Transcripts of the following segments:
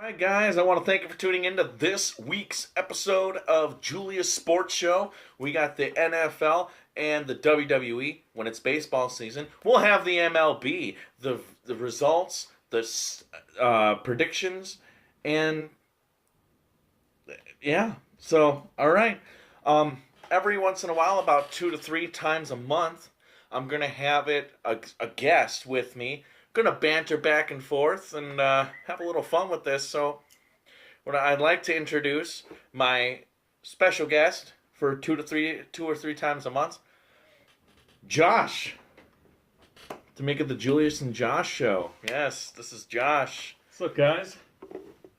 Alright guys, I want to thank you for tuning into this week's episode of Julius Sports Show. We got the NFL and the WWE when it's baseball season. We'll have the MLB, the results, the predictions, and yeah. So, alright. Every once in a while, about 2 to 3 times a month, I'm going to have a guest with me. Gonna banter back and forth and have a little fun with this. So, what I'd like to introduce my special guest for 2 or 3 times a month, Josh, to make it the Julius and Josh show. Yes, this is Josh. What's up, guys?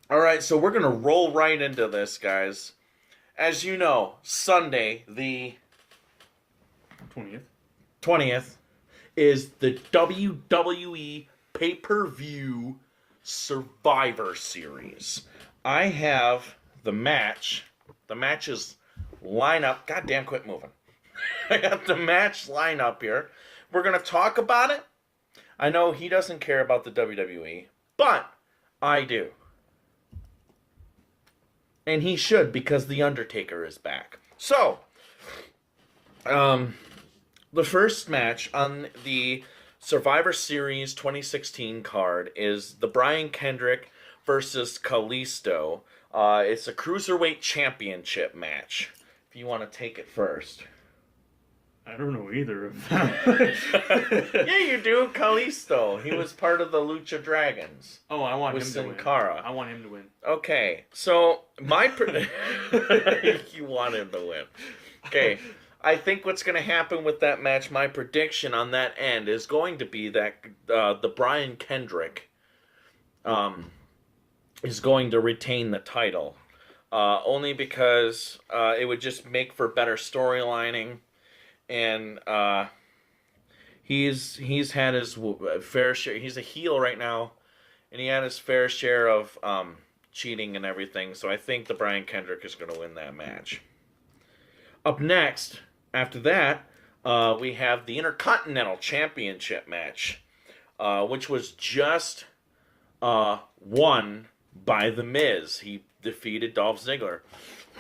All right, so we're gonna roll right into this, guys. As you know, Sunday the 20th is the WWE pay-per-view Survivor Series. I have the match. The matches line up. Goddamn, quit moving. I got the match line up here. We're going to talk about it. I know he doesn't care about the WWE, but I do. And he should, because The Undertaker is back. So, the first match on the Survivor Series 2016 card is the Brian Kendrick versus Kalisto. It's a Cruiserweight Championship match. If you want to take it first. I don't know either of them. Yeah, you do. Kalisto. He was part of the Lucha Dragons. Oh, I want with him Sin to win. Cara. I want him to win. Okay, so my... You want him to win. Okay. I think what's going to happen with that match, my prediction on that end, is going to be that the Brian Kendrick is going to retain the title. Only because it would just make for better storylining. And he's had his fair share. He's a heel right now. And he had his fair share of cheating and everything. So I think the Brian Kendrick is going to win that match. Up next... After that, we have the Intercontinental Championship match, which was just won by The Miz. He defeated Dolph Ziggler,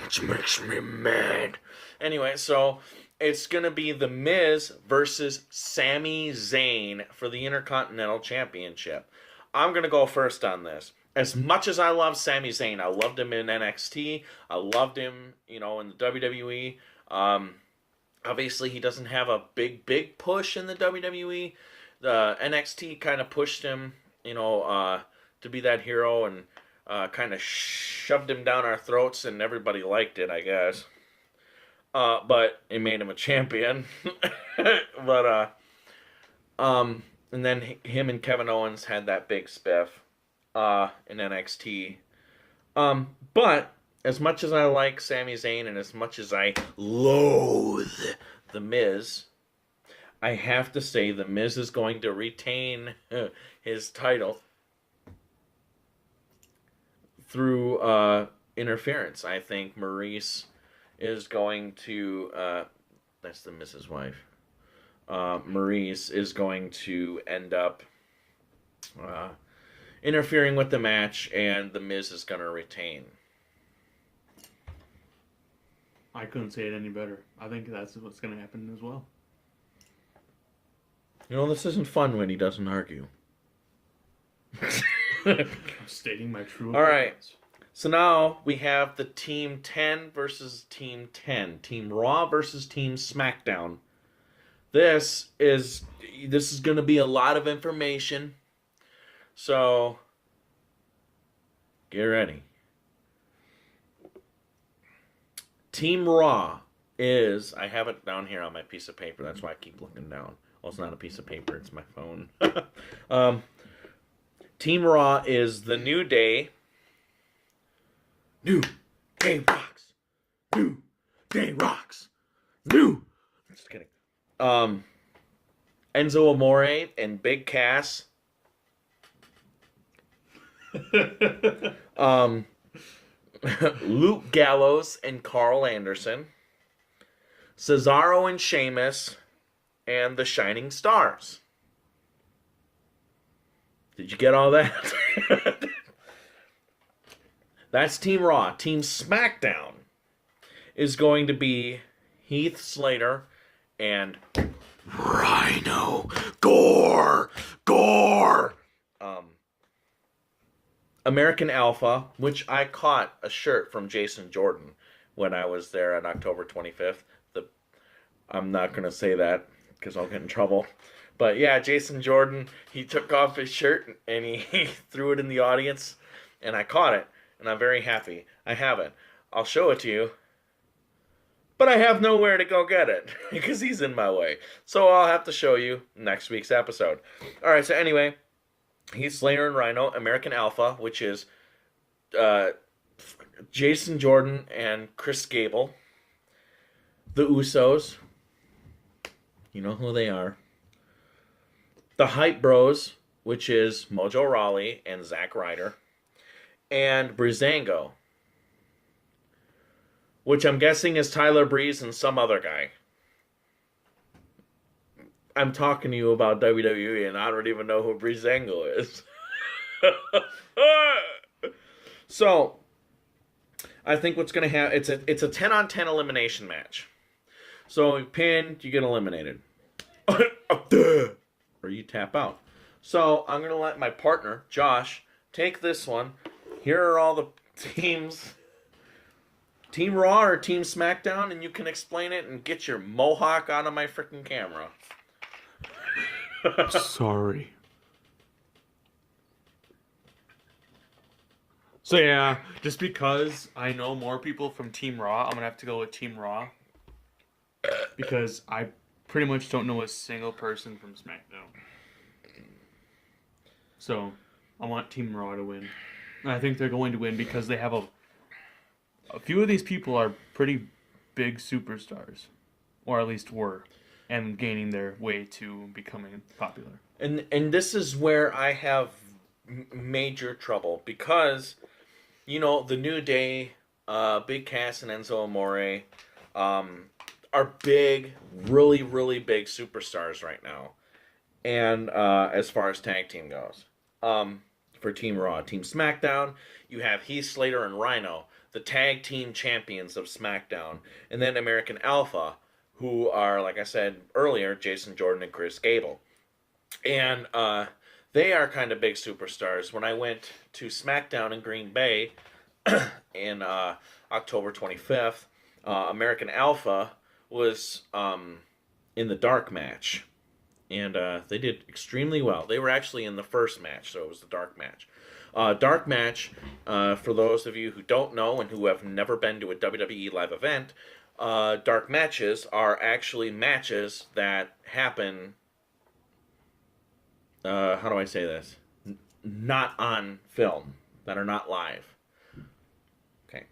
which makes me mad. Anyway, so it's going to be The Miz versus Sami Zayn for the Intercontinental Championship. I'm going to go first on this. As much as I love Sami Zayn, I loved him in NXT. I loved him, in the WWE. Obviously, he doesn't have a big push in the WWE. The NXT kind of pushed him, to be that hero and kind of shoved him down our throats, and everybody liked it, I guess. But it made him a champion. And then him and Kevin Owens had that big spiff in NXT. But as much as I like Sami Zayn and as much as I loathe The Miz, I have to say The Miz is going to retain his title through interference. I think Maurice is going to... that's the Miz's wife. Maurice is going to end up interfering with the match, and The Miz is going to retain. I couldn't say it any better. I think that's what's going to happen as well. This isn't fun when he doesn't argue. I'm stating my true All right. opinions. So now we have the Team 10 versus Team 10. Team Raw versus Team SmackDown. This is going to be a lot of information. So get ready. Team Raw is... I have it down here on my piece of paper. That's why I keep looking down. Well, it's not a piece of paper. It's my phone. Team Raw is The New Day. New Day rocks. New Day rocks. New... Just kidding. Enzo Amore and Big Cass. Luke Gallows and Carl Anderson, Cesaro and Sheamus, and the Shining Stars. Did you get all that? That's Team Raw. Team SmackDown is going to be Heath Slater and Rhino. Gore! Gore! American Alpha, which I caught a shirt from Jason Jordan when I was there on October 25th. I'm not going to say that because I'll get in trouble. But yeah, Jason Jordan, he took off his shirt and he threw it in the audience. And I caught it. And I'm very happy. I have it. I'll show it to you. But I have nowhere to go get it because he's in my way. So I'll have to show you next week's episode. Alright, so anyway, Heath Slater and Rhino, American Alpha, which is Jason Jordan and Chris Gable. The Usos. You know who they are. The Hype Bros, which is Mojo Rawley and Zack Ryder. And Breezango, which I'm guessing is Tyler Breeze and some other guy. I'm talking to you about WWE and I don't even know who Breezango is. So, I think what's going to happen, it's a 10-on-10 elimination match. So, you pin, you get eliminated. Or you tap out. So, I'm going to let my partner, Josh, take this one. Here are all the teams. Team Raw or Team SmackDown, and you can explain it and get your mohawk out of my freaking camera. Sorry. So yeah, just because I know more people from Team Raw, I'm going to have to go with Team Raw. Because I pretty much don't know a single person from SmackDown. So, I want Team Raw to win. And I think they're going to win because they have a few of these people are pretty big superstars. Or at least were. And gaining their way to becoming popular. And this is where I have major trouble. Because, you know, the New Day, Big Cass and Enzo Amore, are big, really, really big superstars right now. And as far as tag team goes. For Team Raw. Team SmackDown, you have Heath Slater and Rhino, the tag team champions of SmackDown. And then American Alpha, who are, like I said earlier, Jason Jordan and Chris Gable. And they are kind of big superstars. When I went to SmackDown in Green Bay in October 25th, American Alpha was in the dark match. And they did extremely well. They were actually in the first match, so it was the dark match. Dark match, for those of you who don't know and who have never been to a WWE live event, dark matches are actually matches that happen, how do I say this? Not on film, that are not live. Okay.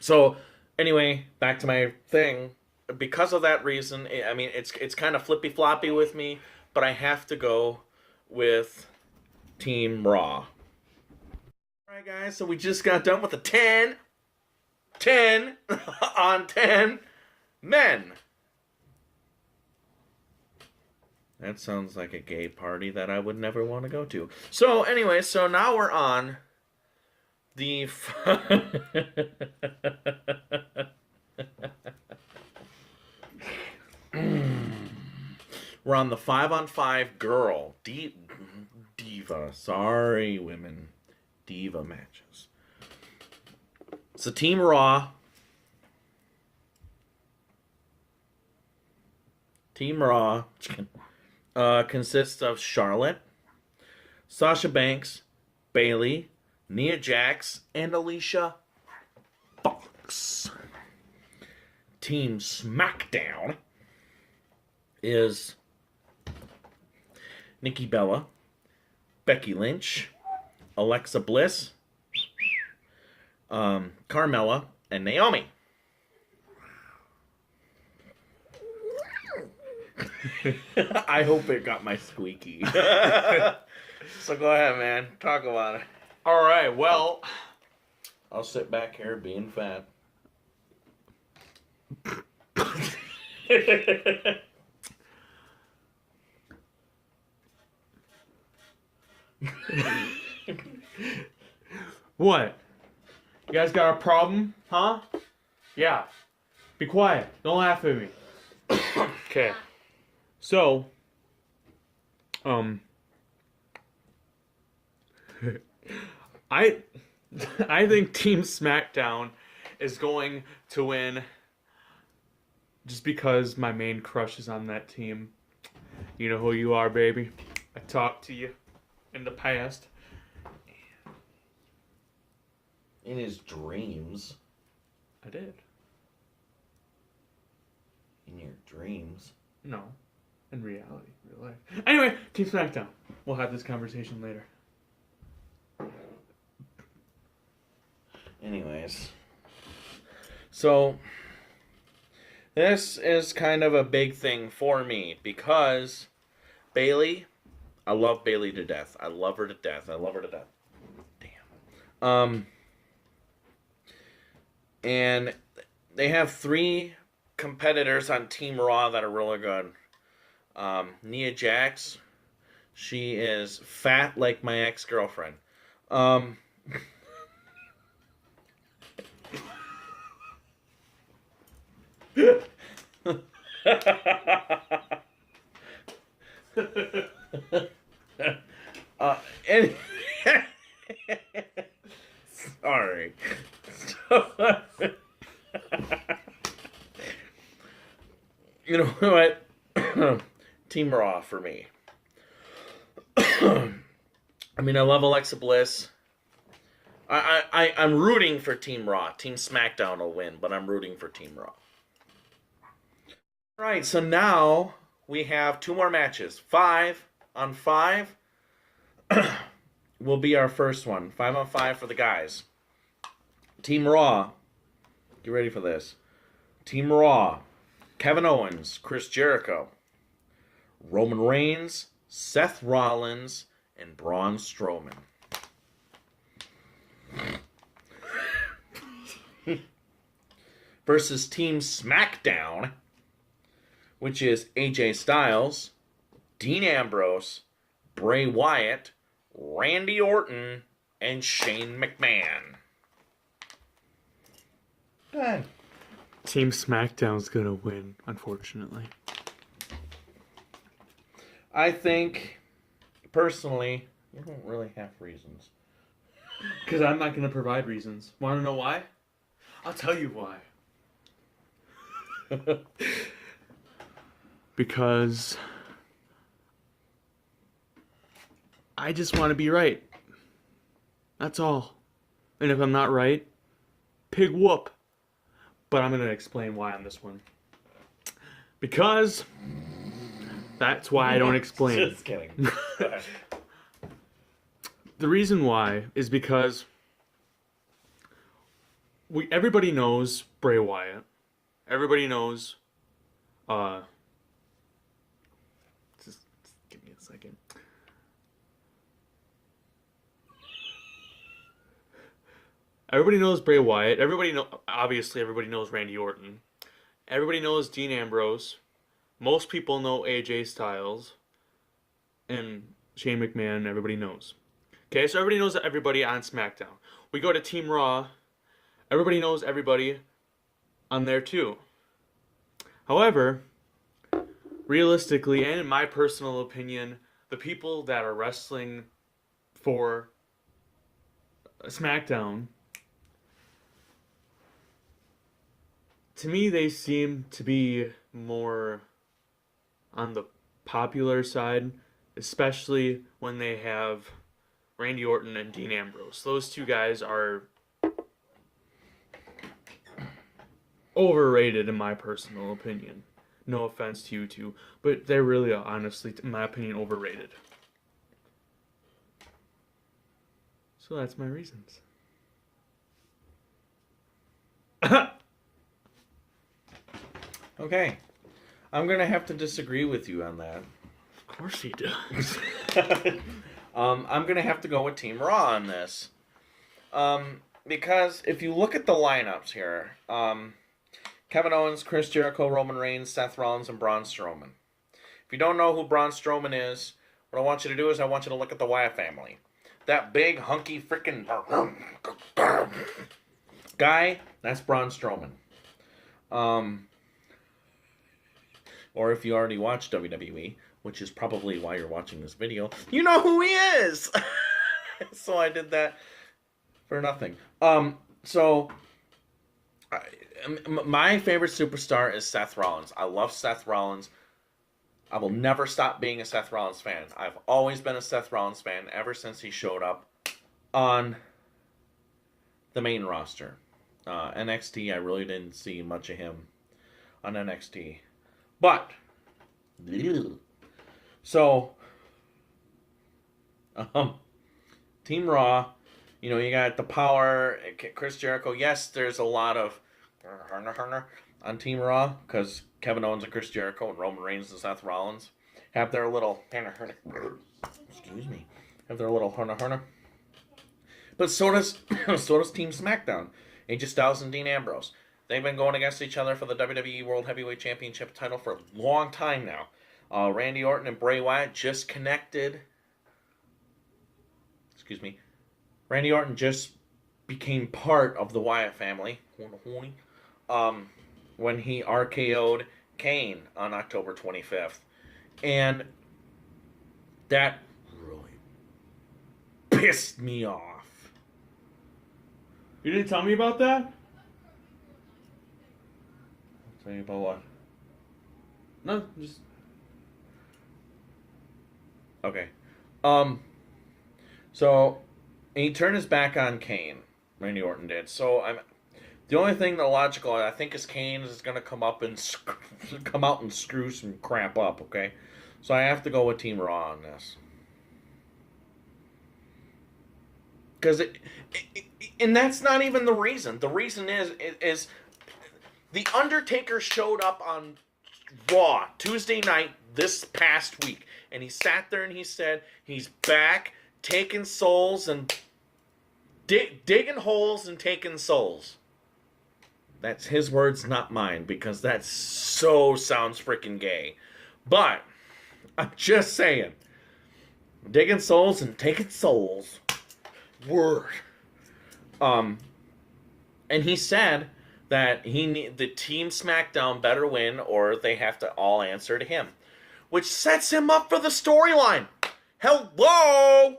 So, anyway, back to my thing. Because of that reason, I mean, it's kind of flippy-floppy with me, but I have to go with Team Raw. Alright, guys, so we just got done with the 10 on 10 men. That sounds like a gay party that I would never want to go to. So, anyway, so now we're on the... We're on the 5-on-5 girl diva. Sorry, women. Diva matches. So Team Raw. Team Raw consists of Charlotte, Sasha Banks, Bayley, Nia Jax, and Alicia Fox. Team SmackDown is Nikki Bella, Becky Lynch, Alexa Bliss, Carmella, and Naomi. I hope it got my squeaky. So go ahead, man. Talk about it. All right, well, I'll sit back here being fat. What? You guys got a problem? Huh? Yeah. Be quiet. Don't laugh at me. Okay. So, I I think Team SmackDown is going to win just because my main crush is on that team. You know who you are, baby. I talked to you in the past. In his dreams. I did. In your dreams. No. In reality, real life. Anyway, Team SmackDown. We'll have this conversation later. Anyways. So, this is kind of a big thing for me because Bayley, I love Bayley to death. I love her to death. Damn. And they have 3 competitors on Team Raw that are really good. Nia Jax, she is fat like my ex-girlfriend. And sorry. You know what? Team Raw for me. I mean, I love Alexa Bliss. I'm rooting for Team Raw. Team SmackDown will win, but I'm rooting for Team Raw. All right, so now we have 2 more matches. 5 on 5 will be our first one. 5 on 5 for the guys. Team Raw. Get ready for this. Team Raw. Kevin Owens, Chris Jericho, Roman Reigns, Seth Rollins, and Braun Strowman. Versus Team SmackDown, which is AJ Styles, Dean Ambrose, Bray Wyatt, Randy Orton, and Shane McMahon. Go ahead. Team SmackDown's gonna win, unfortunately. I think, personally, you don't really have reasons. Because I'm not gonna provide reasons. Want to know why? I'll tell you why. Because I just want to be right. That's all. And if I'm not right, pig whoop. But I'm going to explain why on this one. Because that's why I don't explain. Just kidding. The reason why is because everybody knows Bray Wyatt. Everybody knows just give me a second. Everybody knows Bray Wyatt. Obviously everybody knows Randy Orton. Everybody knows Dean Ambrose. Most people know AJ Styles. And Shane McMahon, everybody knows. Okay, so everybody knows everybody on SmackDown. We go to Team Raw. Everybody knows everybody on there too. However, realistically, and in my personal opinion, the people that are wrestling for SmackDown, to me, they seem to be more on the popular side, especially when they have Randy Orton and Dean Ambrose. Those 2 guys are overrated in my personal opinion. No offense to you 2, but they're really, honestly, in my opinion, overrated. So that's my reasons. Okay. I'm going to have to disagree with you on that. Of course he does. I'm going to have to go with Team Raw on this. Because if you look at the lineups here, Kevin Owens, Chris Jericho, Roman Reigns, Seth Rollins, and Braun Strowman. If you don't know who Braun Strowman is, what I want you to do is I want you to look at the Wyatt family. That big, hunky, freaking... Guy, that's Braun Strowman. Or if you already watched WWE, which is probably why you're watching this video, you know who he is. So I did that for nothing. So my favorite superstar is Seth Rollins. I love Seth Rollins. I will never stop being a Seth Rollins fan. I've always been a Seth Rollins fan ever since he showed up on the main roster. NXT, I really didn't see much of him on NXT. But, so, Team Raw, you got the Power, Chris Jericho. Yes, there's a lot of on Team Raw because Kevin Owens and Chris Jericho and Roman Reigns and Seth Rollins have their little excuse me, have their little But so does Team SmackDown. AJ Styles and Dean Ambrose. They've been going against each other for the WWE World Heavyweight Championship title for a long time now. Randy Orton and Bray Wyatt just connected. Excuse me. Randy Orton just became part of the Wyatt family. When he RKO'd Kane on October 25th. And that really pissed me off. You didn't tell me about that? I'll tell you about what? No, just... Okay. So, he turned his back on Kane. Randy Orton did. So, the only thing the logical, I think, is Kane is going to come out and screw some crap up, okay? So I have to go with Team Raw on this. Because and that's not even the reason. The reason is The Undertaker showed up on Raw Tuesday night this past week. And he sat there and he said he's back taking souls and digging holes and taking souls. That's his words, not mine, because that so sounds freaking gay. But, I'm just saying, digging souls and taking souls. Word. And he said that the Team SmackDown better win or they have to all answer to him. Which sets him up for the storyline. Hello!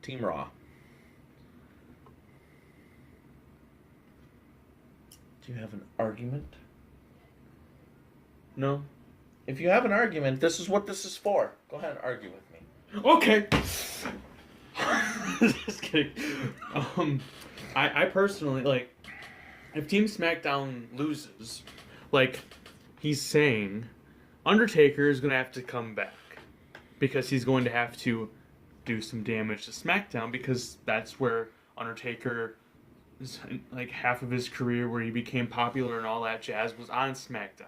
Team Raw. Do you have an argument? No. If you have an argument, this is what this is for. Go ahead and argue with me. Okay. Just kidding. I personally, like, if Team SmackDown loses, like, he's saying Undertaker is going to have to come back because he's going to have to do some damage to SmackDown because that's where Undertaker, like, half of his career where he became popular and all that jazz was on SmackDown.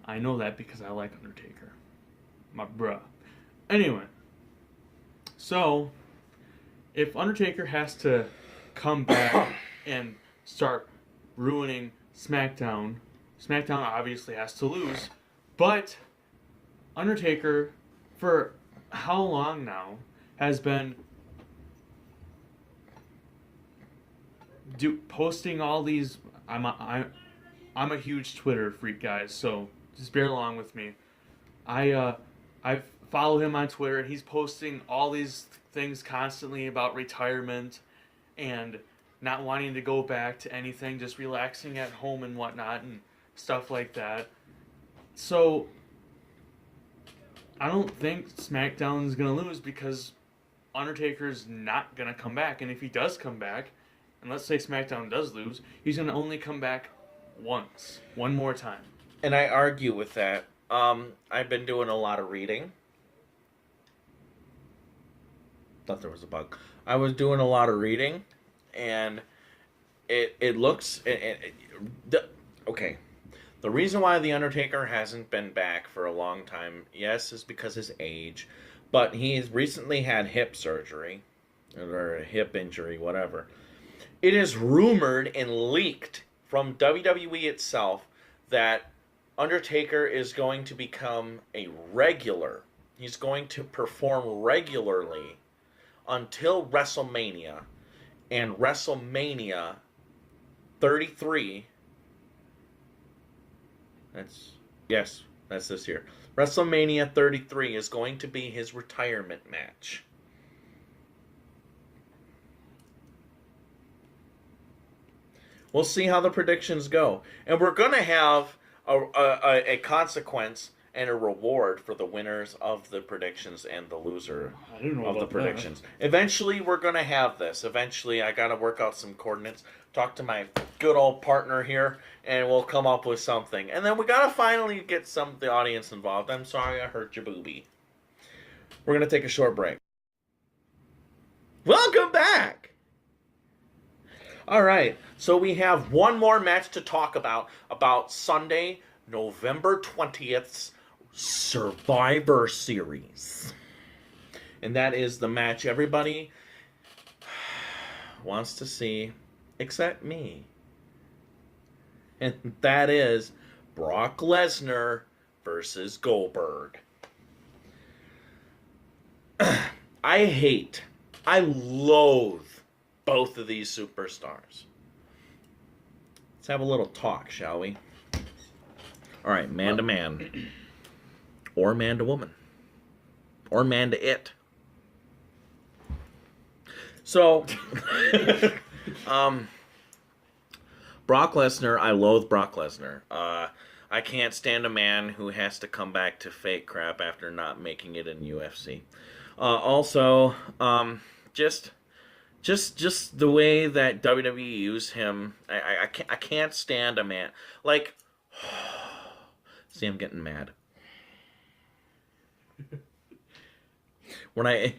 I know that because I like Undertaker. My bruh. Anyway. So, if Undertaker has to come back and start ruining SmackDown, SmackDown obviously has to lose. But Undertaker, for how long now, has been posting all these. I'm a huge Twitter freak, guys, so just bear along with me. I follow him on Twitter, and he's posting all these things constantly about retirement and not wanting to go back to anything, just relaxing at home and whatnot and stuff like that. So I don't think SmackDown's gonna lose because Undertaker's not gonna come back, and if he does come back, and let's say SmackDown does lose, he's gonna only come back once, one more time. And I argue with that. I've been doing a lot of reading. Thought there was a bug. I was doing a lot of reading, and it looks okay. The reason why The Undertaker hasn't been back for a long time, yes, is because his age, but he's recently had hip surgery, or a hip injury, whatever. It is rumored and leaked from WWE itself that Undertaker is going to become a regular. He's going to perform regularly until WrestleMania. And WrestleMania 33. That's this year. WrestleMania 33 is going to be his retirement match. We'll see how the predictions go. And we're going to have a consequence and a reward for the winners of the predictions and the loser of the predictions. That. Eventually, we're going to have this. Eventually, I got to work out some coordinates, talk to my good old partner here, and we'll come up with something. And then we got to finally get the audience involved. I'm sorry I hurt your boobie. We're going to take a short break. Welcome back! All right, so we have one more match to talk about Sunday, November 20th's Survivor Series. And that is the match everybody wants to see, except me. And that is Brock Lesnar versus Goldberg. I loathe both of these superstars. Let's have a little talk, shall we? All right, man to man. Or man to woman. Or man to it. So, Brock Lesnar, I loathe Brock Lesnar. I can't stand a man who has to come back to fake crap after not making it in UFC. Also, just the way that WWE used him, I can't stand a man like. See, I'm getting mad.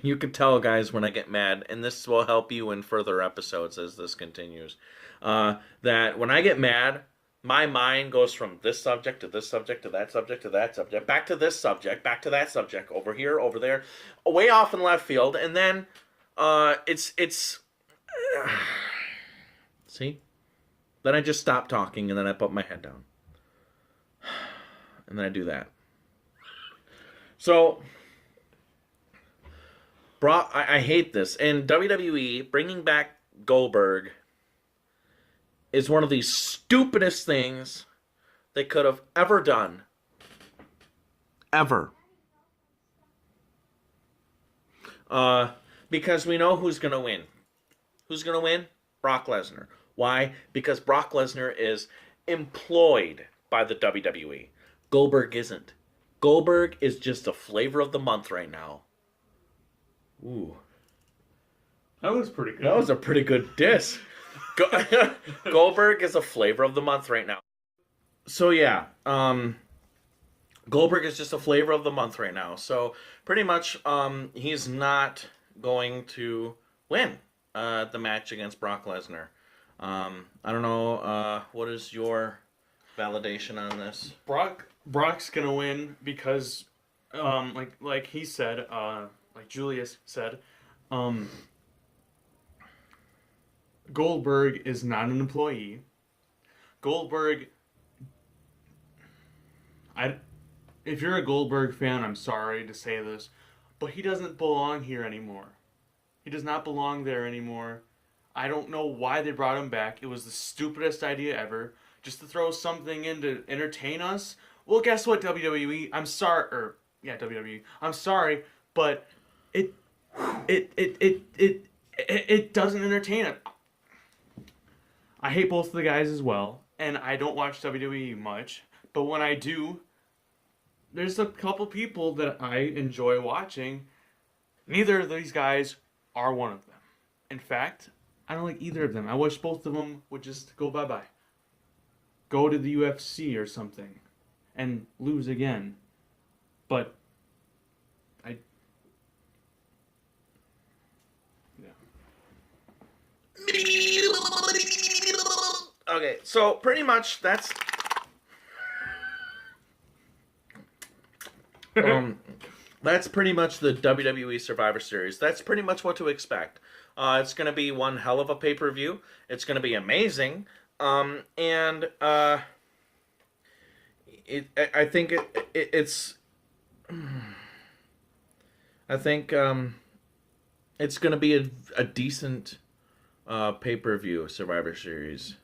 You can tell, guys, when I get mad, and this will help you in further episodes as this continues. That when I get mad, my mind goes from this subject to this subject to that subject to that subject, back to this subject, back to that subject, over here, over there, way off in left field, and then it's see? Then I just stop talking, and then I put my head down. And then I do that. So, Brock, I hate this. And WWE, bringing back Goldberg is one of the stupidest things they could have ever done. Ever. Because we know who's going to win. Who's going to win? Brock Lesnar. Why? Because Brock Lesnar is employed by the WWE. Goldberg isn't. Goldberg is just a flavor of the month right now. Ooh. That was pretty good. That was a pretty good diss. Goldberg is a flavor of the month right now. So yeah, Goldberg is just a flavor of the month right now. So pretty much he's not going to win the match against Brock Lesnar. I don't know, what is your validation on this? Brock's gonna win because, like he said, like Julius said, Goldberg is not an employee. Goldberg, if you're a Goldberg fan, I'm sorry to say this, but he doesn't belong here anymore. He does not belong there anymore. I don't know why they brought him back. It was the stupidest idea ever. Just to throw something in to entertain us. Well, guess what, WWE? I'm sorry, WWE. I'm sorry, but it doesn't entertain it. I hate both of the guys as well, and I don't watch WWE much. But when I do, there's a couple people that I enjoy watching. Neither of these guys are one of them. In fact, I don't like either of them. I wish both of them would just go bye-bye. Go to the UFC or something and lose again. But Okay, so pretty much that's that's pretty much the WWE Survivor Series. That's pretty much what to expect. It's going to be one hell of a pay-per-view. It's going to be amazing. I think it's it's going to be a decent pay-per-view Survivor Series.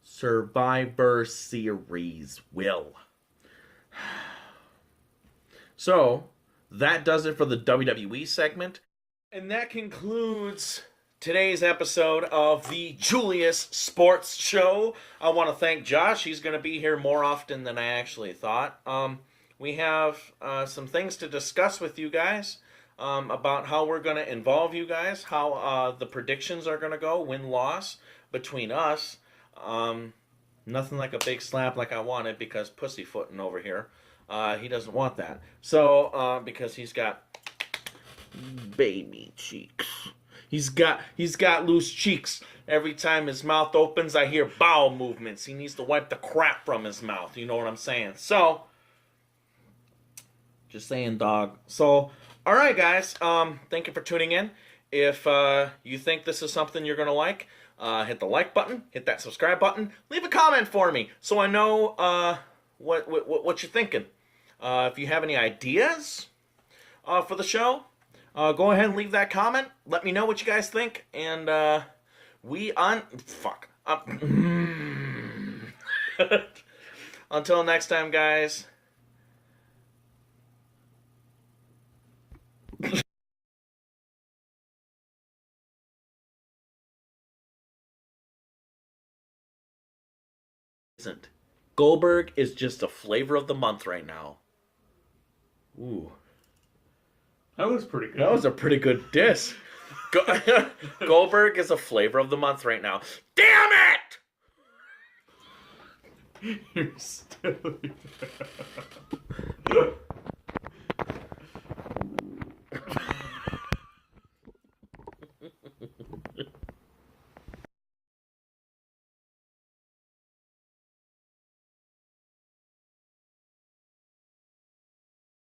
Survivor Series will. So, that does it for the WWE segment. And that concludes today's episode of the Julius Sports Show. I want to thank Josh. He's going to be here more often than I actually thought. We have some things to discuss with you guys about how we're going to involve you guys, how the predictions are going to go, win-loss between us. Nothing like a big slap like I wanted because pussyfooting over here. He doesn't want that. So, because he's got baby cheeks. He's got loose cheeks. Every time his mouth opens, I hear bowel movements. He needs to wipe the crap from his mouth. You know what I'm saying? So, just saying, dog. So, all right, guys. Thank you for tuning in. If you think this is something you're gonna like, hit the like button, hit that subscribe button, leave a comment for me so I know what you're thinking. If you have any ideas for the show, go ahead and leave that comment. Let me know what you guys think, and until next time, guys. Isn't. Goldberg is just a flavor of the month right now. Ooh. That was pretty good. That was a pretty good diss. Goldberg is a flavor of the month right now. Damn it! You're still